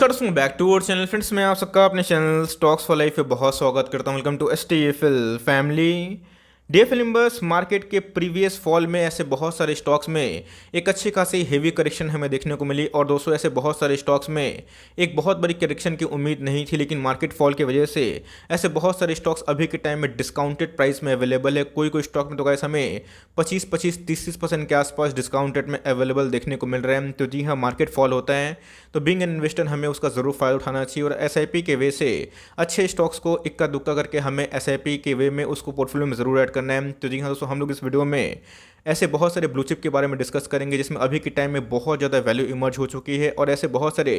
नमस्कार दोस्तों, back to our channel. Friends, मैं आप सबका अपने चैनल स्टॉक्स फॉर लाइफ पे बहुत स्वागत करता हूं। Welcome to STFL family. DFL inverse market के प्रीवियस फॉल में ऐसे बहुत सारे स्टॉक्स में एक अच्छी खासी हेवी करेक्शन हमें देखने को मिली। और दोस्तों, ऐसे बहुत सारे स्टॉक्स में एक बहुत बड़ी करेक्शन की उम्मीद नहीं थी, लेकिन मार्केट फॉल की वजह से ऐसे बहुत सारे स्टॉक्स अभी के टाइम में डिस्काउंटेड प्राइस में अवेलेबल है। कोई कोई स्टॉक में तो गाइस हमें 25-30% के आसपास डिस्काउंटेड में अवेलेबल देखने को मिल रहा है। तो जी हाँ, मार्केट फॉल होता है तो बीइंग एन इन्वेस्टर हमें उसका ज़रूर फ़ायदा उठाना चाहिए। और एसआईपी के वे से अच्छे स्टॉक्स को इक्का दुक्का करके हमें एसआईपी के वे में उसको पोर्टफोलियो में ज़रूर ऐड करना है। तो जी हाँ दोस्तों, हम लोग इस वीडियो में ऐसे बहुत सारे ब्लू चिप के बारे में डिस्कस करेंगे जिसमें अभी के टाइम में बहुत ज़्यादा वैल्यू इमर्ज हो चुकी है। और ऐसे बहुत सारे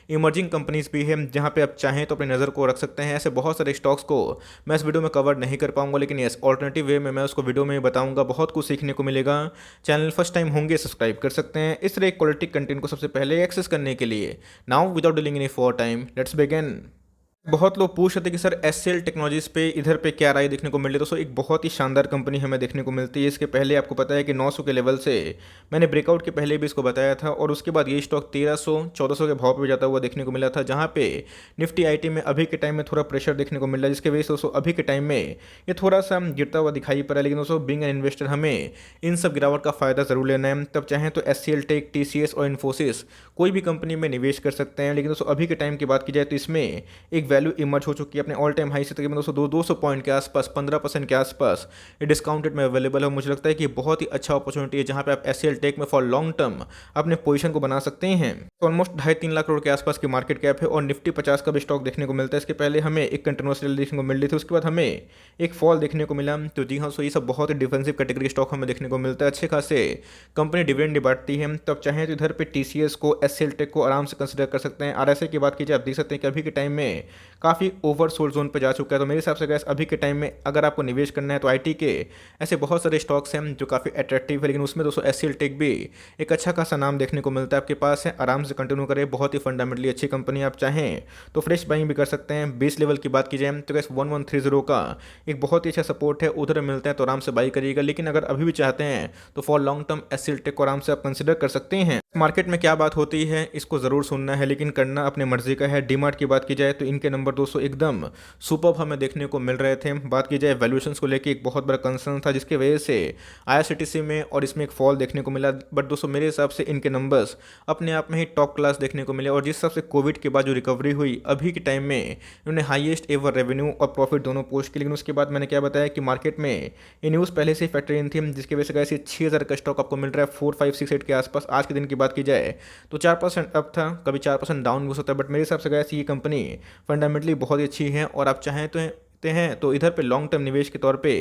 इमर्जिंग कंपनीज भी हैं जहाँ पे आप चाहें तो अपनी नज़र को रख सकते हैं। ऐसे बहुत सारे स्टॉक्स को मैं इस वीडियो में कवर नहीं कर पाऊंगा, लेकिन यस, ऑल्टरनेटिव वे में मैं उसको वीडियो में बताऊंगा। बहुत कुछ सीखने को मिलेगा। चैनल फर्स्ट टाइम होंगे सब्सक्राइब कर सकते हैं इस तरह क्वालिटी कंटेंट को सबसे पहले एक्सेस करने के लिए। Now without dealing any for time, let's begin. बहुत लोग पूछ रहे थे कि सर एससीएल टेक्नोलॉजीज पे इधर पे क्या राय देखने को मिल रही है। दोस्तों, एक बहुत ही शानदार कंपनी हमें देखने को मिलती है। इसके पहले आपको पता है कि 900 के लेवल से मैंने ब्रेकआउट के पहले भी इसको बताया था, और उसके बाद ये स्टॉक 1300-1400 के भाव पे जाता हुआ देखने को मिला था, जहाँ पे निफ्टी आईटी में अभी के टाइम में थोड़ा प्रेशर देखने को मिल रहा है, जिसकी वजह से दोस्तों अभी के टाइम में ये थोड़ा सा गिरता हुआ दिखाई पड़ रहा है। लेकिन दोस्तों, बीइंग एन इन्वेस्टर हमें इन सब गिरावट का फायदा जरूर लेना है। तब चाहें तो एससीएल टेक, टीसीएस और इन्फोसिस कोई भी कंपनी में निवेश कर सकते हैं। लेकिन दोस्तों, अभी के टाइम की बात की जाए तो इसमें एक वैल्यू इमर्ज हो चुकी है अपने ऑल टाइम हाई से तकरीबन 200 पॉइंट के आसपास, 15% के आसपास ये डिस्काउंटेड में अवेलेबल है। मुझे लगता है कि बहुत ही अच्छा अपॉर्चुनिटी है जहां पे आप एससीएल टेक में फॉर लॉन्ग टर्म अपने पोजीशन को बना सकते हैं। तो ऑलमोस्ट 2.5-3 लाख करोड़ के आसपास की मार्केट कैप है और निफ्टी 50 का भी स्टॉक देखने को मिलता है। इसके पहले हमें एक कंटिन्यूअस रैली देखने को मिल रही थी, उसके बाद हमें एक फॉल देखने को मिला। तो जी हाँ, सो ये सब बहुत ही डिफेंसिव कैटेगरी स्टॉक हमें देखने को मिलता है। अच्छे खासे कंपनी डिविडेंड बांटती है। तो आप चाहें तो इधर पे टीसीएस को, एससीएल टेक को आराम से कंसिडर कर सकते हैं। आरएसआई की बात कीजिए, आप देख सकते हैं कि अभी के टाइम में काफ़ी ओवर सोल्ड जोन पे जा चुका है। तो मेरे हिसाब से गैस अभी के टाइम में अगर आपको निवेश करना है तो आईटी के ऐसे बहुत सारे स्टॉक्स हैं जो काफ़ी अट्रैक्टिव है। लेकिन उसमें दोस्तों एससीएल टेक भी एक अच्छा खासा नाम देखने को मिलता है आपके पास है। आराम से कंटिन्यू करें, बहुत ही फंडामेंटली अच्छी कंपनी। आप चाहें तो फ्रेश बाइंग भी कर सकते हैं। बेस लेवल की बात की जाए तो गैस 1130 का एक बहुत ही अच्छा सपोर्ट है, उधर मिलता है तो आराम से बाई करिएगा। लेकिन अगर अभी भी चाहते हैं तो for long term SCL tech को आराम से आप कंसिडर कर सकते हैं। मार्केट में क्या बात होती है इसको ज़रूर सुनना है, लेकिन करना अपने मर्जी का है। डीमार्ट की बात की जाए तो इनके नंबर दोस्तों एकदम सुपर हमें देखने को मिल रहे थे। बात की जाए वैल्यूएशंस को लेके एक बहुत बड़ा कंसर्न था, जिसकी वजह से आईआरसीटीसी में और इसमें एक फॉल देखने को मिला। बट दोस्तों, मेरे हिसाब से इनके नंबर्स अपने आप में ही टॉप क्लास देखने को मिले। और जिस हिसाब से कोविड के बाद जो रिकवरी हुई अभी के टाइम में, इन्होंने हाईएस्ट एवर रेवेन्यू और प्रॉफिट दोनों पोस्ट की। लेकिन उसके बाद मैंने क्या बताया कि मार्केट में ये न्यूज़ पहले से ही फैक्टर इन थी, जिसकी वजह से कैसे 6000 का स्टॉक आपको मिल रहा है 4-5-6-8 के आसपास। आज के दिन की बात की जाए तो 4% अप था, कभी 4% डाउन भी हो सकता है। बट मेरे हिसाब से गैस ये कंपनी फंडामेंटली बहुत ही अच्छी है और आप चाहें तो इधर पे लॉन्ग टर्म निवेश के तौर पे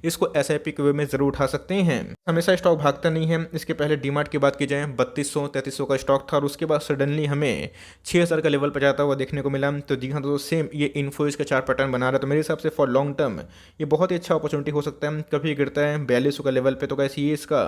इसको एसआईपी के वे में जरूर उठा सकते हैं। हमेशा स्टॉक भागता नहीं है। इसके पहले डीमार्ट की बात की जाए 3200-3300 का स्टॉक था और उसके बाद सडनली हमें 6000 का लेवल पर जाता हुआ देखने को मिला। तो जी हाँ, तो सेम ये इन्फोसिस का चार्ट पैटर्न बना रहा है। तो मेरे हिसाब से फॉर लॉन्ग टर्म ये बहुत ही अच्छा अपॉर्चुनिटी हो सकता है। कभी गिरता है 4200 का लेवल पे तो कैसे ये इसका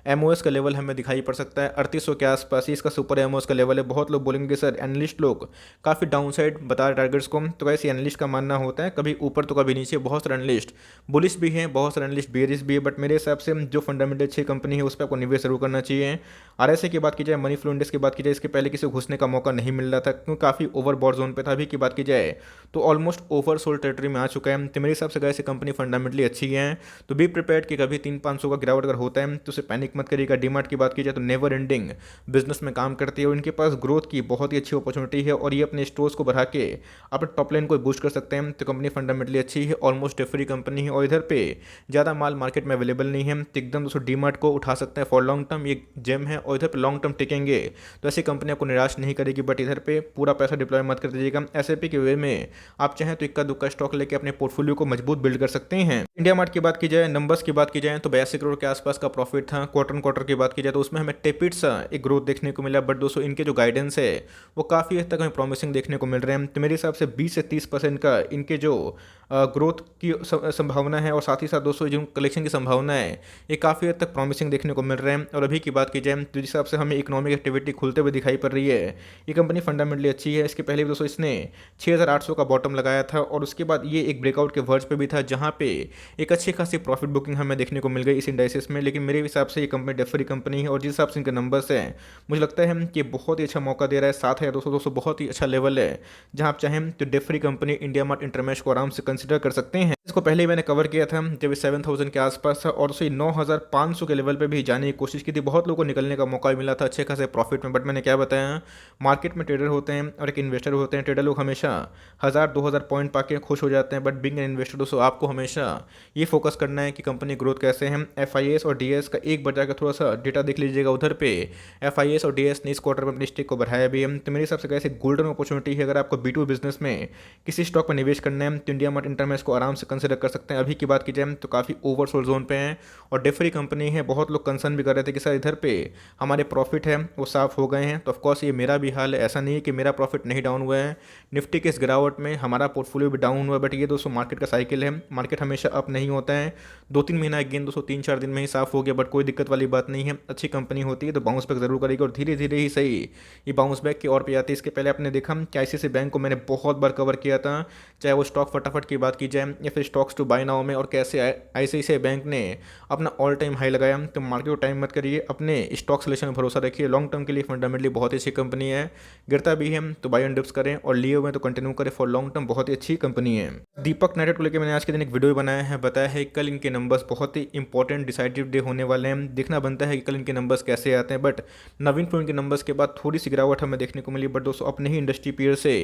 एमओएस का लेवल हमें दिखाई पड़ सकता है 3800 के आसपास। इसका सुपर एमओएस का लेवल है। बहुत लोग बोलेंगे सर एनालिस्ट लोग काफ़ी डाउन साइड बता रहे टारगेट्स को, तो कैसे एनालिस्ट का मानना होता है कभी ऊपर तो कभी नीचे। बहुत सारे एनालिस्ट बुलिश भी हैं, बहुत सारे एनालिस्ट बेरिश भी है। बट मेरे हिसाब से जो फंडामेंटल अच्छी कंपनी है उस पर आपको निवेश जरूर करना चाहिए। आरएसआई की बात की जाए, मनी फ्लो इंडेक्स की बात की जाए, इसके पहले किसी को घुसने का मौका नहीं मिल रहा था क्योंकि काफ़ी ओवर बॉट जोन पे था। अभी की बात की जाए तो ऑलमोस्ट ओवर सोल्ड टेरिटरी में आ चुका है। तो मेरे हिसाब से ऐसी कंपनी फंडामेंटली अच्छी है। तो बी प्रिपेयर्ड कि कभी 300-500 का गिरावट अगर होता है तो उसे पैनिक मत करिएगा। डीमार्ट की बात की जाए तो नेवर एंडिंग बिजनेस में काम करती है और इनके पास ग्रोथ की बहुत ही अच्छी अपॉर्चुनिटी है और ये अपने स्टोर्स को बढ़ा के अपने टॉप लाइन को बूस्ट कर सकते हैं। तो कंपनी फंडामेंटली अच्छी है, ऑलमोस्ट फ्री कंपनी है और इधर पे ज़्यादा माल मार्केट में अवेलेबल नहीं है। तो एकदम दोस्तों डीमार्ट को उठा सकते हैं फॉर लॉन्ग टर्म, ये जेम है और इधर पे लॉन्ग टर्म टिकेंगे तो ऐसी कंपनी आपको निराश नहीं करेगी। बट इधर पे पूरा पैसा डिप्लॉय मत कर दीजिएगा। एसआईपी के वे में आप चाहें तो इक्का दुक्का स्टॉक लेके अपने पोर्टफोलियो को मजबूत बिल्ड कर सकते हैं। इंडिया मार्ट की बात की जाए, नंबर्स की बात की जाए तो 82 करोड़ के आसपास का प्रॉफिट था। क्वार्टर की बात की जाए तो उसमें हमें टेपिड सा एक ग्रोथ देखने को मिला। बट दोस्तों, इनके जो गाइडेंस है वो काफ़ी हद तक हमें प्रॉमिसिंग देखने को मिल रहे हैं। तो मेरे हिसाब से 20 से 30% का इनके जो ग्रोथ की संभावना है और साथ ही साथ दोस्तों जो कलेक्शन की संभावना है ये काफ़ी हद तक प्रॉमिसिंग देखने को मिल रहे हैं। और अभी की बात की जाए तो जिस हिसाब से हमें इकोनॉमिक एक्टिविटी खुलते हुए दिखाई पड़ रही है, ये कंपनी फंडामेंटली अच्छी है। इसके पहले भी दोस्तों इसने 6800 का बॉटम लगाया था और उसके बाद ये एक ब्रेकआउट के वर्ज पे भी था, जहाँ पे एक अच्छी खासी प्रॉफिट बुकिंग हमें देखने को मिल गई इस इंडाइसिस में। लेकिन मेरे हिसाब से ये कंपनी डेफरी कंपनी है और जिस हिसाब से इनके नंबर्स हैं मुझे लगता है कि बहुत ही अच्छा मौका दे रहा है। 7200 बहुत ही अच्छा लेवल है, जहाँ आप चाहें तो डेफरी कंपनी इंडिया मार्ट इंटरमेश को आराम से कंसिडर कर सकते हैं। इसको पहले ही मैंने कवर किया था जब ये 7000 के आसपास था और उसे 9500 के लेवल पे भी जाने की कोशिश की थी। बहुत लोगों को निकलने का मौका मिला था अच्छे खासे प्रॉफिट में, बट मैंने क्या बताया, मार्केट में ट्रेडर होते हैं और एक इन्वेस्टर होते हैं। ट्रेडर लोग हमेशा 1000-2000 पॉइंट पाके खुश हो जाते हैं, बट बिंग एन इन्वेस्टर दोस्तों आपको हमेशा ये फोकस करना है कि कंपनी ग्रोथ कैसे है। FIS और DS का एक बार जाकर थोड़ा सा डेटा देख लीजिएगा, उधर पे FIS और DS ने इस क्वार्टर में अपनी स्टेक को बढ़ाया भी है। तो मेरे हिसाब से कैसे गोल्डन अपॉर्चुनिटी है। अगर आपको B2 बिजनेस में किसी स्टॉक पर निवेश करना है तो इंडिया मार्ट इंटरमेश को आराम से कंसिडर कर सकते हैं। अभी की बात की जाए तो काफ़ी ओवरसोल्ड जोन पे हैं और डेफरी कंपनी है। बहुत लोग कंसर्न भी कर रहे थे कि सर इधर पे हमारे प्रॉफिट है वो साफ हो गए हैं, तो ऑफकोर्स ये मेरा भी हाल है। ऐसा नहीं है कि मेरा प्रॉफिट नहीं डाउन हुआ है, निफ्टी के इस गिरावट में हमारा पोर्टफोलियो भी डाउन हुआ है, बट ये दोस्तों मार्केट का साइकिल है। मार्केट हमेशा अप नहीं होता है, 2-3 महीना गेन दोस्तों 3-4 दिन में ही साफ हो गया, बट कोई दिक्कत वाली बात नहीं है। अच्छी कंपनी होती है तो बाउंस बैक जरूर करेगी और धीरे धीरे ही सही ये बाउंस बैक की ओर पे आती है। इसके पहले आपने देखा कि ICICI बैंक को मैंने बहुत बार कवर किया था, चाहे वो स्टॉक फटाफट की बात की जाए या फिर स्टॉक्स टू बाय नाउ में, और कैसे ICICI बैंक ने अपना ऑल टाइम हाई लगाया। तो मार्केट को टाइम मत करिए, अपने स्टॉक सिलेक्शन में भरोसा रखिए। लॉन्ग टर्म के लिए फंडामेंटली बहुत ही अच्छी कंपनी है। गिरता भी है तो बाय एंड डिप्स करें और लिए हुए तो कंटिन्यू करें, फॉर लॉन्ग टर्म बहुत ही अच्छी कंपनी है। दीपक नाइट्रेट को लेकर मैंने आज के दिन एक वीडियो बनाया है, बताया है कल इनके नंबर्स बहुत ही इंपॉर्टेंट डिसाइडिव डे होने वाले हैं। देखना बनता है कि कल इनके नंबर्स कैसे आते हैं, बट नवीन फ्लोइन के नंबर्स के बाद थोड़ी सी गिरावट हमें देखने को मिली, बट दोस्तों अपने ही इंडस्ट्री पीयर से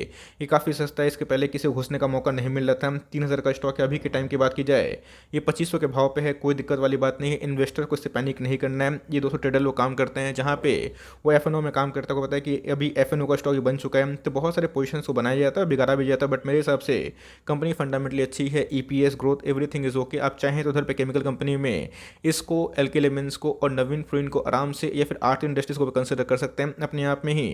ये काफ़ी सस्ता है। इसके पहले किसी को घुसने का मौका नहीं मिल रहा था। 3000 का स्टॉक है। अभी के टाइम की बात की जाए ये 2500 के भाव पे है, कोई दिक्कत वाली बात नहीं है। इन्वेस्टर को इससे पैनिक नहीं करना है। ये दोस्तों ट्रेडर लोग काम करते हैं, जहाँ पे वो FNO में काम करता है, को पता है कि अभी FNO का स्टॉक बन चुका है, तो बहुत सारे पोजीशंस को बनाया जाता है, बिगाड़ा भी जाता है, बट मेरे हिसाब से कंपनी फंडामेंटली अच्छी है। EPS growth everything is okay. आप चाहें तो उधर पे केमिकल कंपनी में इसको, एल्के लेमिन्स को और नवीन फ्लोइन को आराम से, या फिर आर्ट इंडस्ट्रीज को भी कंसिडर कर सकते हैं अपने आप में ही।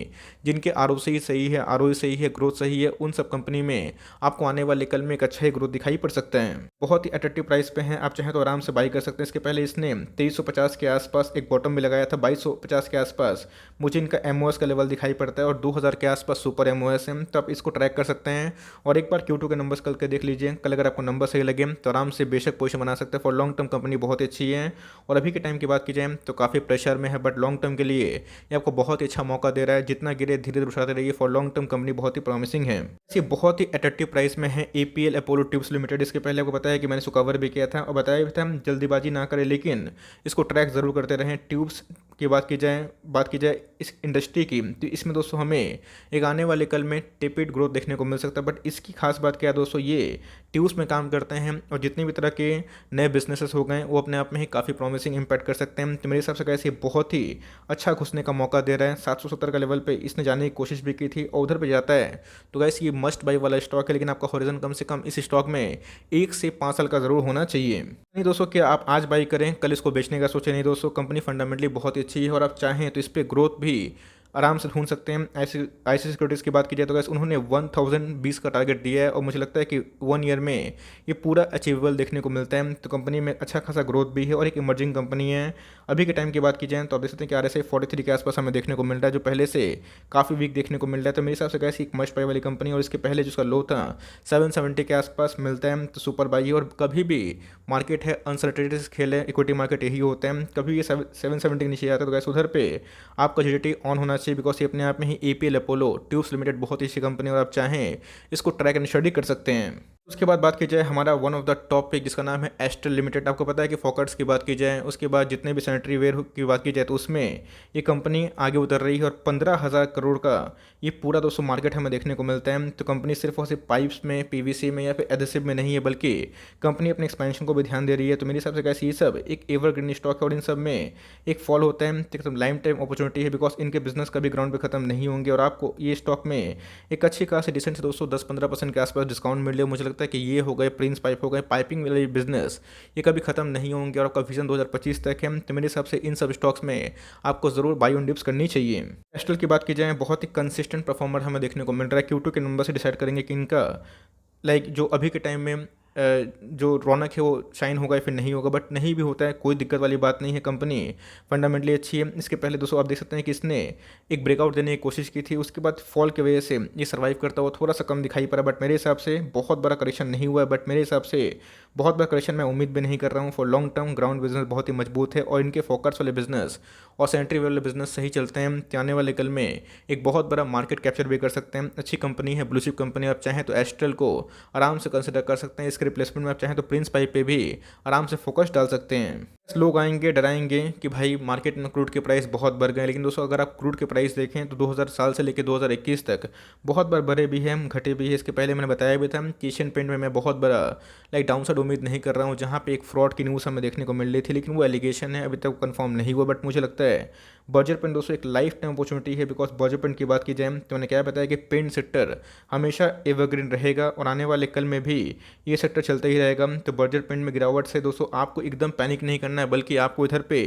जिनके ROC सही है, ROE सही है, ग्रोथ सही है, उन सब कंपनी में आपको आने वाले कल में एक अच्छा ही ग्रोथ दिखाई पड़ सकता है। बहुत ही अट्रैक्टिव प्राइस पे हैं, आप चाहें तो आराम से बाई कर सकते हैं। इसके पहले इसने 2350 के आसपास एक बॉटम भी लगाया था, 2250 के आसपास मुझे इनका MOS का लेवल दिखाई पड़ता है और 2000 के आसपास सुपर MOS है, तो आप इसको ट्रैक कर सकते हैं। और एक बार Q2 के नंबर्स कल के देख लीजिए, कल अगर आपको नंबर सही लगे तो आराम से बेशक पोजीशन बना सकते हैं। फॉर लॉन्ग टर्म कंपनी बहुत अच्छी है और अभी के टाइम की बात की जाए तो काफ़ी प्रेशर में है, बट लॉन्ग टर्म के लिए ये आपको बहुत ही अच्छा मौका दे रहा है। जितना गिरे धीरे धीरे उछाते रहिए, फॉर लॉन्ग टर्म कंपनी बहुत ही प्रॉमिसिंग है। ये बहुत ही अट्रैक्टिव प्राइस में है APL अपोलो ट्यूब्स लिमिटेड। इसके पहले आपको बताया कि मैंने इसको कवर भी किया था और बताया भी था जल्दीबाजी ना करें, लेकिन इसको ट्रैक ज़रूर करते रहें। ट्यूब्स की बात की जाए इस इंडस्ट्री की, तो इसमें दोस्तों हमें एक आने वाले कल में टेपिड ग्रोथ देखने को मिल सकता है। बट इसकी खास बात क्या है दोस्तों, ये ट्यूब्स में काम करते हैं और जितने भी तरह के नए बिजनेसेस हो गए वो अपने आप में ही काफ़ी प्रॉमिसिंग इंपैक्ट कर सकते हैं। तो मेरे हिसाब से कैसे बहुत ही अच्छा घुसने का मौका दे रहा है। 770 का लेवल पे इसने जाने की कोशिश भी की थी और उधर पे जाता है, तो गैस ये मस्ट बाई वाला स्टॉक है। लेकिन आपका हॉरिजन कम से कम इस स्टॉक में 1 से 5 साल का ज़रूर होना चाहिए। नहीं दोस्तों कि आप आज बाई करें कल इसको बेचने का सोचें, नहीं दोस्तों कंपनी फंडामेंटली बहुत ही अच्छी है और आप चाहें तो इस पर ग्रोथ भी आराम से ढूंढ सकते हैं। ICICI सिक्योरिटीज़ की बात की जाए तो गैस उन्होंने 1020 का टारगेट दिया है और मुझे लगता है कि 1 ईयर में ये पूरा अचीवेबल देखने को मिलता है। तो कंपनी में अच्छा खासा ग्रोथ भी है और एक इमर्जिंग कंपनी है। अभी के टाइम की बात की जाए तो आप देख सकते हैं कि RSI 43 के आसपास हमें देखने को मिल रहा है, जो पहले से काफ़ी वीक देखने को मिल रहा है। तो मेरे हिसाब से कैसी एक मस्ट बाई वाली कंपनी, और इसके पहले जिसका लो था 770 के आसपास मिलता है, तो सुपर बाई। और कभी भी मार्केट है अनसर्टेनिटी से खेल है, इक्विटी मार्केट यही होता है, कभी ये 770 के नीचे आता है तो गैस उधर पे आपका GDT ऑन होना चाहिए, बिकॉज ये अपने आप में ही APL अपोलो ट्यूब्स लिमिटेड बहुत ही अच्छी कंपनी और आप चाहें इसको ट्रैक एंड स्टडी कर सकते हैं। उसके बाद बात की जाए हमारा one of the top pick जिसका नाम है एस्ट्रल लिमिटेड। आपको पता है कि फोकट्स की बात की जाए, उसके बाद जितने भी सैनिटरी वेयर की बात की जाए तो उसमें ये कंपनी आगे उतर रही है और 15,000 करोड़ का ये पूरा दोस्तों मार्केट हमें देखने को मिलता है। तो कंपनी सिर्फ और सिर्फ पाइप्स में, PVC में या फिर एडहेसिव में नहीं है, बल्कि कंपनी अपने एक्सपेंशन को भी ध्यान दे रही है। तो मेरे हिसाब से कैसे ये सब एक एवरग्रीन स्टॉक है और इन सब में एक फॉल होता है तो एकदम लाइम टाइम अपॉर्चुनिटी है, बिकॉज इनके बिजनेस कभी ग्राउंड पे खत्म नहीं होंगे और आपको ये स्टॉक में एक अच्छी खासी डिसेंट से दोस्तों 10-15% के आसपास डिस्काउंट मिल रही है। मुझे लगता है कि ये हो गए प्रिंस पाइप हो गए, पाइपिंग वाले बिजनेस ये कभी खत्म नहीं होंगे और आपका विजन 2025 तक है। तो मेरे हिसाब से इन सब स्टॉक्स में आपको जरूर बाई ऑन डिप्स करनी चाहिए। एस्ट्रल की बात की जाए बहुत ही कंसिस्टेंट परफॉर्मर हमें देखने को मिल रहा है। Q2 के नंबर से डिसाइड करेंगे कि इनका जो अभी के टाइम में जो रौनक है वो शाइन होगा या फिर नहीं होगा, बट नहीं भी होता है कोई दिक्कत वाली बात नहीं है। कंपनी फंडामेंटली अच्छी है। इसके पहले दोस्तों आप देख सकते हैं कि इसने एक ब्रेकआउट देने की कोशिश की थी, उसके बाद फॉल की वजह से ये सर्वाइव करता हुआ थोड़ा सा कम दिखाई पड़ा, बट मेरे हिसाब से बहुत बड़ा करेक्शन नहीं हुआ है। बट मेरे हिसाब से बहुत बड़ा करेक्शन मैं उम्मीद भी नहीं कर रहा हूँ। For long term ground business बहुत ही मजबूत है और इनके फोकस वाले बिजनेस और सेंट्री वाले बिजनेस सही चलते हैं, तो आने वाले कल में एक बहुत बड़ा मार्केट कैप्चर भी कर सकते हैं। अच्छी कंपनी है, ब्लू चिप कंपनी। आप चाहें तो एस्ट्रल को आराम से कंसिडर कर सकते हैं। इसके रिप्लेसमेंट में आप चाहें तो प्रिंस पाइप पे भी आराम से फोकस डाल सकते हैं। लोग आएंगे डराएंगे कि भाई मार्केट में क्रूड के प्राइस बहुत बढ़ गए, लेकिन दोस्तों अगर आप क्रूड के प्राइस देखें तो 2000 साल से लेकर 2021 तक बहुत बार बढ़े भी हैं, घटे भी हैं। इसके पहले मैंने बताया भी था कि एशियन पेंट में मैं बहुत बड़ा डाउनसाइड उम्मीद नहीं कर रहा हूँ, जहाँ पे एक फ्रॉड की न्यूज़ हमें देखने को मिल रही थी, लेकिन वो एलिगेशन है, अभी तक कंफर्म नहीं हुआ। बट मुझे लगता है बर्जर पेंट दोस्तों एक लाइफ टाइम अपॉर्चुनिटी है, बिकॉज बर्जर पेंट की बात की जाए तो मैंने क्या बताया कि पेंट सेक्टर हमेशा एवरग्रीन रहेगा और आने वाले कल में भी ये सेक्टर चलता ही रहेगा। तो बर्जर पेंट में गिरावट से दोस्तों आपको एकदम पैनिक नहीं करना है, बल्कि आपको इधर पे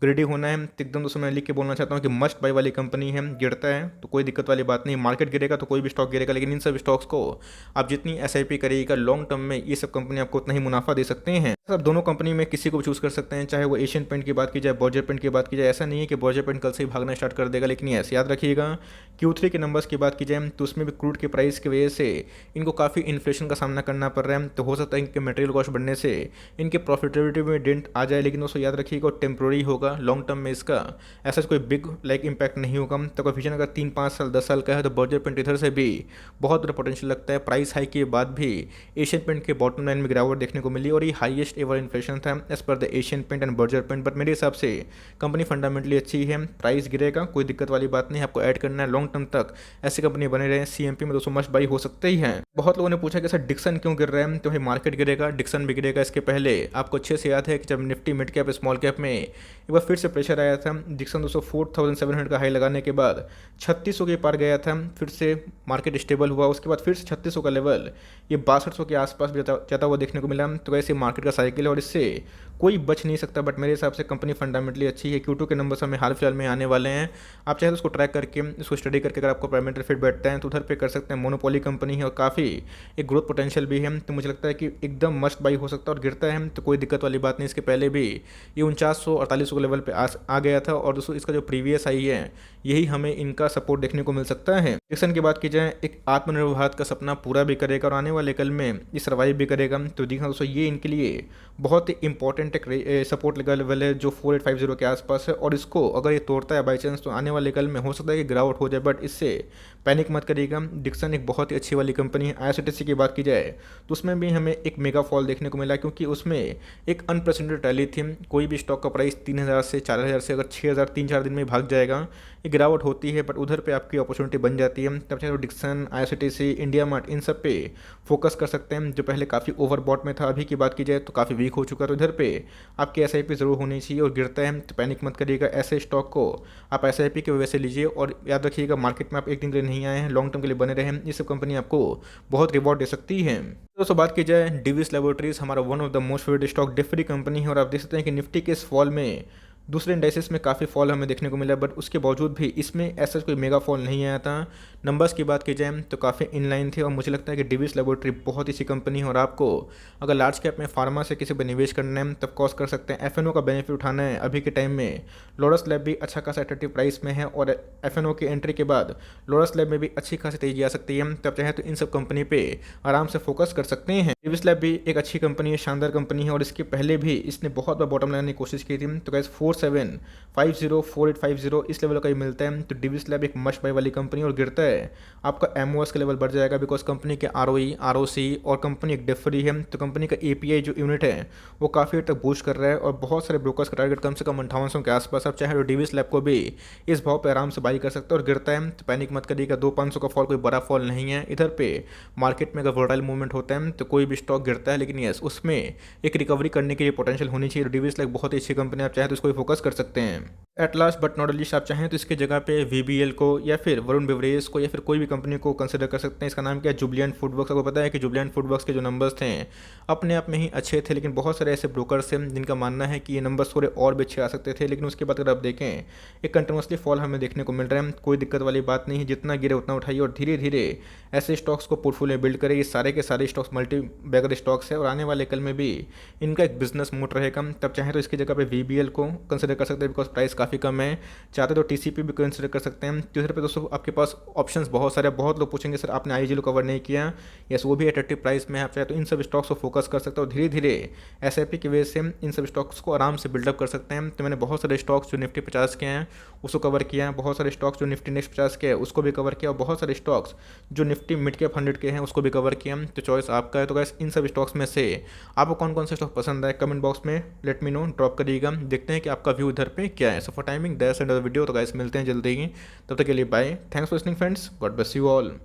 ग्रेडी होना है। तो एकदम दोस्तों मैं लिख के बोलना चाहता हूँ कि मस्ट बाय वाली कंपनी है। गिरता है तो कोई दिक्कत वाली बात नहीं, मार्केट गिरेगा तो कोई भी स्टॉक गिरेगा, लेकिन इन सब स्टॉक्स को आप जितनी एसआईपी करिएगा लॉन्ग टर्म में ये सब कंपनी आपको उतना ही मुनाफा दे सकते हैं। सब दोनों कंपनी में किसी को भी चूज कर सकते हैं, चाहे वो एशियन पेंट की बात की जाए, बर्जर पेंट की बात की जाए। ऐसा नहीं है कि बर्जर पेंट कल से ही भागना स्टार्ट कर देगा, लेकिन ऐसे याद रखिएगा Q3 के नंबर्स की बात की जाए तो उसमें भी क्रूड के प्राइस की वजह से इनको काफ़ी इन्फ्लेशन का सामना करना पड़ रहा है। तो हो सकता है इनके मटेरियल कॉस्ट बढ़ने से इनके प्रॉफिटेबिलिटी में डेंट आ जाए, लेकिन दोस्तों याद रखिएगा टेम्प्रोरी होगा। लॉन्ग टर्म में इसका ऐसा कोई बिग इम्पैक्ट नहीं होगा। तो कोई विजन अगर 3-5 साल 10 साल का है तो बर्जर पेंट इधर से भी बहुत बड़ा पोटेंशियल लगता है। प्राइस हाई के बाद भी एशियन पेंट के बॉटम लाइन में गिरावट देखने को मिली और ये हाईएस्ट एवर इन्फ्लेशन था एज पर the Asian paint and Berger paint. But मेरे हिसाब से कंपनी फंडामेंटली अच्छी है, प्राइस गिरेगा कोई दिक्कत वाली बात नहीं, आपको ऐड करना है लॉन्ग टर्म तक ऐसी कंपनी बने रहे। सीएमपी में दोस्तों मस्ट बाई हो सकते ही हैं। बहुत लोगों ने पूछा कि सर डिक्सन क्यों गिर रहा है, तो भाई मार्केट गिरेगा डिक्सन भी गिरेगा। इसके पहले आपको अच्छे से याद है कि जब Nifty mid cap small cap में एक बार फिर से प्रेशर आया था, डिक्सन दोस्तों 4700 का हाई लगाने के बाद 3600 के पार गया था, फिर से मार्केट स्टेबल हुआ, उसके बाद फिर से 3600 का लेवल ये 6200 के आसपास भी जाता हुआ देखने को मिला। तो वैसे मार्केट का साइकिल है और इससे कोई बच नहीं सकता। बट मेरे हिसाब से कंपनी फंडामेंटली अच्छी है। Q2 के नंबर्स हमें हाल फिलहाल में आने वाले हैं, आप चाहे तो उसको ट्रैक करके उसको स्टडी करके अगर आपको पैरामीटर फिट बैठता है तो उधर पे कर सकते हैं। मोनोपोली कंपनी है और काफ़ी एक ग्रोथ पोटेंशियल भी है, तो मुझे लगता है कि एकदम मस्ट बाई हो सकता है। और गिरता है तो कोई दिक्कत वाली बात नहीं। इसके पहले भी ये 4900-4800 के लेवल पे आ गया था और दोस्तों इसका जो प्रीवियस आई है यही हमें इनका सपोर्ट देखने को मिल सकता है। डिक्सन की बात की जाए एक आत्मनिर्भर भारत का सपना पूरा भी करेगा और आने वाले कल में ये सर्वाइव भी करेगा। तो देखना दोस्तों ये इनके लिए बहुत ही इंपॉर्टेंट एक सपोर्ट लेवल है जो 4850 के आसपास है, और इसको अगर ये तोड़ता है बाई चांस तो आने वाले कल में हो सकता है कि गिरावट हो जाए, बट इससे पैनिक मत करिएगा। डिक्सन एक बहुत ही अच्छी वाली कंपनी है। IRCTC की बात की जाए तो उसमें भी हमें एक मेगा फॉल देखने को मिला, क्योंकि उसमें एक अनप्रेसिडेंटेड रैली थी। कोई भी स्टॉक का प्राइस 3000 से 4000 से अगर 6000 3-4 दिन में भाग जाएगा, ये गिरावट होती है, बट उधर पे आपकी अपॉर्चुनिटी बन जाती है। तब चाहे तो डिक्सन, IRCTC, इंडिया मार्ट इन सब पे फोकस कर सकते हैं, जो पहले काफ़ी ओवरबॉट में था, अभी की बात की जाए तो काफ़ी वीक हो चुका है। तो इधर पे आपकी SIP ज़रूर होनी चाहिए और गिरता है तो पैनिक मत करिएगा। ऐसे स्टॉक को आप SIP की वजह से लीजिए और याद रखिएगा मार्केट में आप एक दिन के लिए नहीं आए हैं, लॉन्ग टर्म के लिए बने रहे हैं। ये सब कंपनी आपको बहुत रिवॉर्ड दे सकती है। दोस्तों बात की जाए डिविस लेबोरेटरीज हमारा one of the most favourite stock डिफरी कंपनी है और आप देख सकते हैं कि निफ्टी के इस फॉल में दूसरे इंडाइसेस में काफ़ी फॉल हमें देखने को मिला, बट उसके बावजूद भी इसमें ऐसा कोई मेगा फॉल नहीं आया था। नंबर्स की बात की जाए तो काफ़ी इनलाइन थे और मुझे लगता है कि डिविस लेबोरेटरी बहुत ही अच्छी कंपनी है और आपको अगर लार्ज कैप में फार्मा से किसी पर निवेश करना है तब कॉस्ट कर सकते हैं। FNO का बेनिफिट उठाना है अभी के टाइम में लोरस लैब भी अच्छा खासा अट्रैक्टिव प्राइस में है और FNO की एंट्री के बाद लोरस लैब में भी अच्छी खासी तेजी आ सकती है। तब चाहे तो इन सब कंपनी पे आराम से फोकस कर सकते हैं। डिविस लैब भी एक अच्छी कंपनी है, शानदार कंपनी है और इसके पहले भी इसने बहुत बार बॉटम लाइन की कोशिश की थी। तो गाइस 4750 इस लेवल का ही मिलता है। तो डिविस लैब एक मस्ट बाय वाली कंपनी और गिरता है आपका MOS का लेवल बढ़ जाएगा, बिकॉज कंपनी के ROE, ROC और कंपनी एक डिफरी है। तो कंपनी का API जो यूनिट है वो काफ़ी हद तक बूस्ट कर रहा है और बहुत सारे ब्रोकर्स का टारगेट कम से कम 5800 के आसपास। आप चाहे तो डिविस लैब को भी इस भाव पर आराम से बाई कर सकते हो और गिरता है तो पैनिक मत करिएगा। 200-500 का फॉल कोई बड़ा फॉल नहीं है। इधर पे मार्केट में अगर वोलेटाइल मूवमेंट होता है तो कोई भी स्टॉक गिरता है, लेकिन यस उसमें एक रिकवरी करने के लिए पोटेंशियल होनी चाहिए। डिविस लैब बहुत ही अच्छी कंपनी है, आप चाहे तो इसको भी फोकस कर सकते हैं। At last but not least आप चाहें तो इसके जगह पे वीबीएल को या फिर वरुण बेवरेज को या फिर कोई भी कंपनी को कंसिडर कर सकते हैं। इसका नाम क्या है? Jubilant FoodWorks. आपको पता है कि जुबलियंट फूडवर्क्स के जो नंबर्स थे अपने आप में ही अच्छे थे, लेकिन बहुत सारे ऐसे ब्रोकर्स हैं जिनका मानना है कि ये नंबर्स थोड़े और भी अच्छे आ सकते थे। लेकिन उसके बाद अगर आप देखें एक कंटिन्यूसली फॉल हमें देखने को मिल रहा है। कोई दिक्कत वाली बात नहीं है, जितना गिरे उतना उठाइए और धीरे धीरे ऐसे स्टॉक्स को पोर्टफोलियो बिल्ड करें। ये सारे के सारे स्टॉक्स मल्टी बैगर स्टॉक्स है और आने वाले कल में भी इनका एक बिजनेस मोड रहेगा। तब चाहे तो इसकी जगह पे वीबीएल को कंसिडर कर सकते हैं, बिकॉज प्राइस काफ़ी कम है। चाहते तो टीसीपी भी कंसिडर कर सकते हैं। तीसरे पे दोस्तों आपके पास ऑप्शंस बहुत सारे। बहुत लोग पूछेंगे सर आपने आईजीएल कवर नहीं किया, यस वो भी अट्रैक्टिव प्राइस में है। आप चाहे तो इन सब स्टॉक्स को फोकस कर सकते हो। धीरे धीरे एसआईपी की वजह से इन सब स्टॉक्स को आराम से बिल्डअप कर सकते हैं। तो मैंने बहुत सारे स्टॉक्स जो निफ्टी 50 के हैं उसको कवर किया, बहुत सारे स्टॉक्स जो निफ्टी नेक्स्ट 50 के हैं उसको भी कवर किया, और बहुत सारे स्टॉक्स जो निफ्टी मिड कैप 100 के हैं उसको भी कवर किया। तो चॉइस आपका है। तो गाइस इन सब स्टॉक्स में से आपको कौन कौन से स्टॉक पसंद आए कमेंट बॉक्स में लेट मी नो, ड्रॉप करिएगा। देखते हैं कि आपका व्यू इधर पे क्या है। So for timing that's end video. तो गाइस मिलते हैं जल्दी ही, तब तक के लिए bye. Thanks for listening friends, god bless you all.